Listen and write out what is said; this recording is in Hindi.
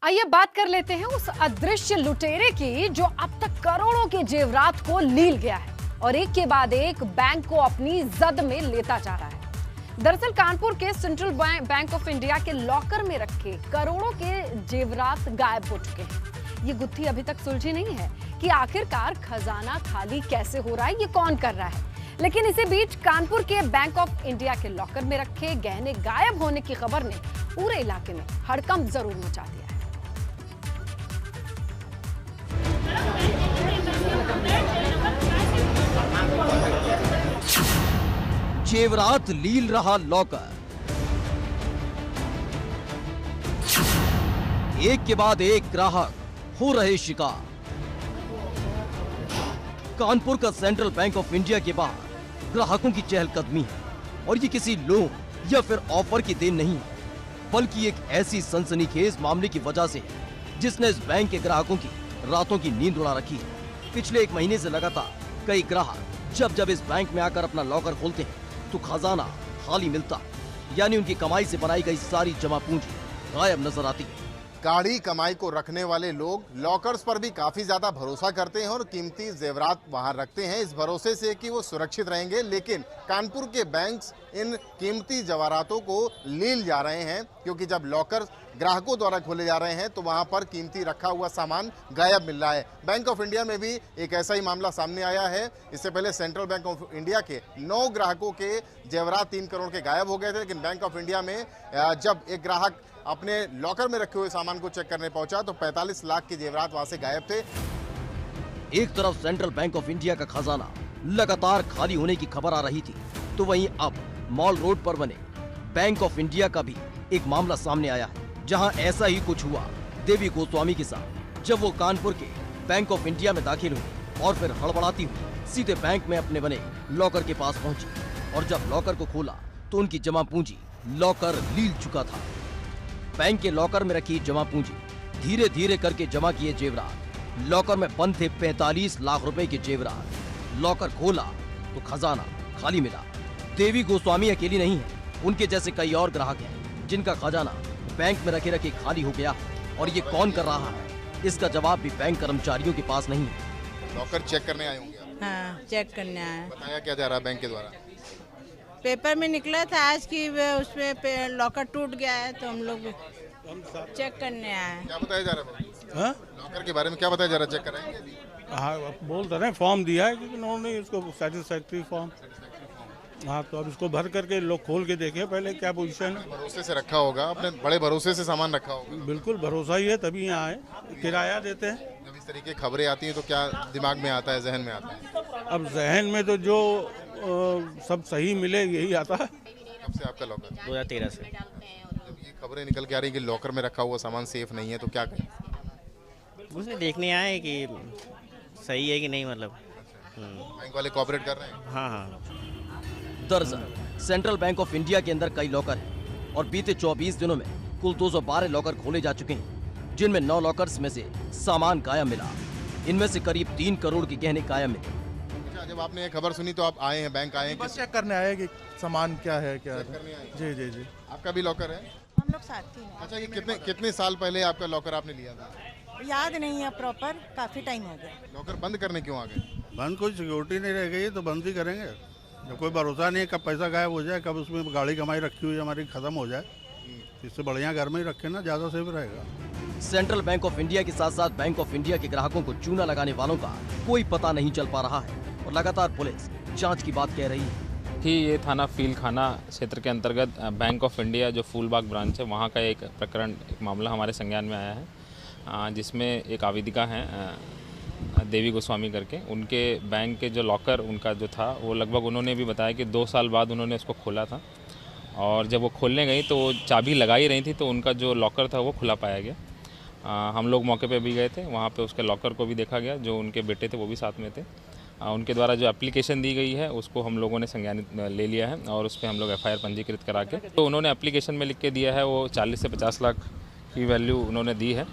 आइए बात कर लेते हैं उस अदृश्य लुटेरे की जो अब तक करोड़ों के जेवरात को लील गया है और एक के बाद एक बैंक को अपनी जद में लेता जा रहा है। दरअसल कानपुर के सेंट्रल बैंक ऑफ इंडिया के लॉकर में रखे करोड़ों के जेवरात गायब हो चुके हैं। ये गुत्थी अभी तक सुलझी नहीं है कि आखिरकार खजाना खाली कैसे हो रहा है, ये कौन कर रहा है। लेकिन इसी बीच कानपुर के बैंक ऑफ इंडिया के लॉकर में रखे गहने गायब होने की खबर ने पूरे इलाके में हड़कंप जरूर मचा दिया है। जेवरात लील रहा लॉकर, एक के बाद एक ग्राहक हो रहे शिकार। कानपुर का सेंट्रल बैंक ऑफ इंडिया के बाहर ग्राहकों की चहलकदमी है और ये किसी लोन या फिर ऑफर की देन नहीं है, बल्कि एक ऐसी सनसनीखेज मामले की वजह से है जिसने इस बैंक के ग्राहकों की रातों की नींद उड़ा रखी है। पिछले एक महीने से लगातार कई ग्राहक जब इस बैंक में आकर अपना लॉकर खोलते हैं तो खजाना खाली मिलता, यानी उनकी कमाई से बनाई गई सारी जमा पूंजी गायब नजर आती है। गाढ़ी कमाई को रखने वाले लोग लॉकर्स पर भी काफी ज्यादा भरोसा करते हैं और कीमती जेवरात वहां रखते हैं इस भरोसे से कि वो सुरक्षित रहेंगे। लेकिन कानपुर के बैंक्स इन कीमती जवाहरातों को लील जा रहे हैं, क्योंकि जब लॉकर ग्राहकों द्वारा खोले जा रहे हैं तो वहां पर कीमती रखा हुआ सामान गायब मिल रहा है। बैंक ऑफ इंडिया में भी एक ऐसा ही मामला सामने आया है। इससे पहले सेंट्रल बैंक ऑफ इंडिया के 9 ग्राहकों के जेवरात 3 करोड़ के गायब हो गए थे। लेकिन बैंक ऑफ इंडिया में जब एक ग्राहक अपने लॉकर में रखे हुए सामान को चेक करने पहुंचा तो 45 लाख के जेवरात वहां से गायब थे। एक तरफ सेंट्रल बैंक ऑफ इंडिया का खजाना लगातार खाली होने की खबर आ रही थी, तो वहीं अब मॉल रोड पर बने बैंक ऑफ इंडिया का भी एक मामला सामने आया है, जहां ऐसा ही कुछ हुआ देवी गोस्वामी के साथ, जब वो कानपुर के बैंक ऑफ इंडिया में दाखिल हुई और फिर हड़बड़ाती हुई सीधे बैंक में अपने बने लॉकर के पास पहुंची और जब लॉकर को खोला तो उनकी जमा पूंजी लॉकर लील चुका था। बैंक के लॉकर में रखी जमा पूंजी, धीरे धीरे करके जमा किए जेवरात, लॉकर में बंद थे 45 लाख रुपए के जेवरात। लॉकर खोला तो खजाना खाली मिला। देवी गोस्वामी अकेली नहीं है, उनके जैसे कई और ग्राहक हैं जिनका खजाना बैंक में रखे रखे खाली हो गया और ये कौन कर रहा है, इसका जवाब भी बैंक कर्मचारियों के पास नहीं है। लॉकर चेक करने आए होंगे आप? हाँ, चेक करने आए। बताया क्या जा रहा है बैंक के द्वारा? पेपर में निकला था आज की उसमें लॉकर टूट गया है तो हम लोग चेक करने आए। क्या बताया जा रहा है? लॉकर के बारे में क्या बताया जा रहा है? चेक कराएंगे? हाँ, बोल रहे हैं फॉर्म दिया है क्योंकि उन्होंने इसको सेटिस्फैक्ट्री फॉर्म। हाँ, तो अब इसको भर करके लोग खोल के देखे पहले क्या पोजीशन है। भरोसे से रखा होगा, अपने बड़े भरोसे से सामान रखा होगा। बिल्कुल भरोसा ही है, तभी यहाँ आए, किराया देते हैं। जब इस तरीके की खबरें आती हैं तो क्या दिमाग में आता है, जहन में आता है? अब जहन में तो जो सब सही मिले यही आता है। कब से आपका लॉकर? 2013 से। जब ये खबरें निकल के आ रही कि लॉकर में रखा हुआ सामान सेफ नहीं है तो क्या करें? उसने देखने आए कि सही है कि नहीं, मतलब। बैंक वाले कोऑपरेट कर रहे हैं? हाँ हाँ। दरअसल सेंट्रल बैंक ऑफ इंडिया के अंदर कई लॉकर हैं और बीते 24 दिनों में कुल 212 लॉकर खोले जा चुके हैं, जिनमें 9 लॉकर्स में से सामान गायब मिला। इनमें से करीब 3 करोड़ के गहने गायब मिले। जब आपने ये खबर सुनी तो आप आए हैं, बैंक आए हैं? बस चेक करने आए कि सामान क्या है क्या चेक है। करने आए? जी जी जी। आपका भी लॉकर है? हम लोग साथ ही हैं। अच्छा, ये कितने साल पहले आपका लॉकर आपने लिया था? याद नहीं है प्रॉपर, काफी टाइम हो गया। लॉकर बंद करने क्यों आ गए? बंद, कोई सिक्योरिटी नहीं रह गई तो बंद ही करेंगे। जब कोई भरोसा नहीं है कब पैसा गायब हो जाए, कब उसमें गाड़ी कमाई रखी हुई हमारी खत्म हो जाए, इससे बढ़िया घर में ही रखें ना, ज़्यादा सेफ रहेगा। सेंट्रल बैंक ऑफ इंडिया के साथ साथ बैंक ऑफ इंडिया के ग्राहकों को चूना लगाने वालों का कोई पता नहीं चल पा रहा है और लगातार पुलिस जांच की बात कह रही है कि ये थाना फील खाना क्षेत्र के अंतर्गत बैंक ऑफ इंडिया जो फूलबाग ब्रांच है, वहाँ का एक प्रकरण, एक मामला हमारे संज्ञान में आया है, जिसमें एक आवेदिका हैं देवी गोस्वामी करके, उनके बैंक के जो लॉकर उनका जो था वो लगभग उन्होंने भी बताया कि 2 साल बाद उन्होंने उसको खोला था और जब वो खोलने गई तो वो चाबी लगा ही रही थी तो उनका जो लॉकर था वो खुला पाया गया। हम लोग मौके पे भी गए थे, वहाँ पे उसके लॉकर को भी देखा गया, जो उनके बेटे थे वो भी साथ में थे। उनके द्वारा जो एप्लीकेशन दी गई है उसको हम लोगों ने संज्ञानित ले लिया है और उस पर हम लोग FIR पंजीकृत करा के, तो उन्होंने एप्लीकेशन में लिख के दिया है वो 40 से 50 लाख की वैल्यू उन्होंने दी है।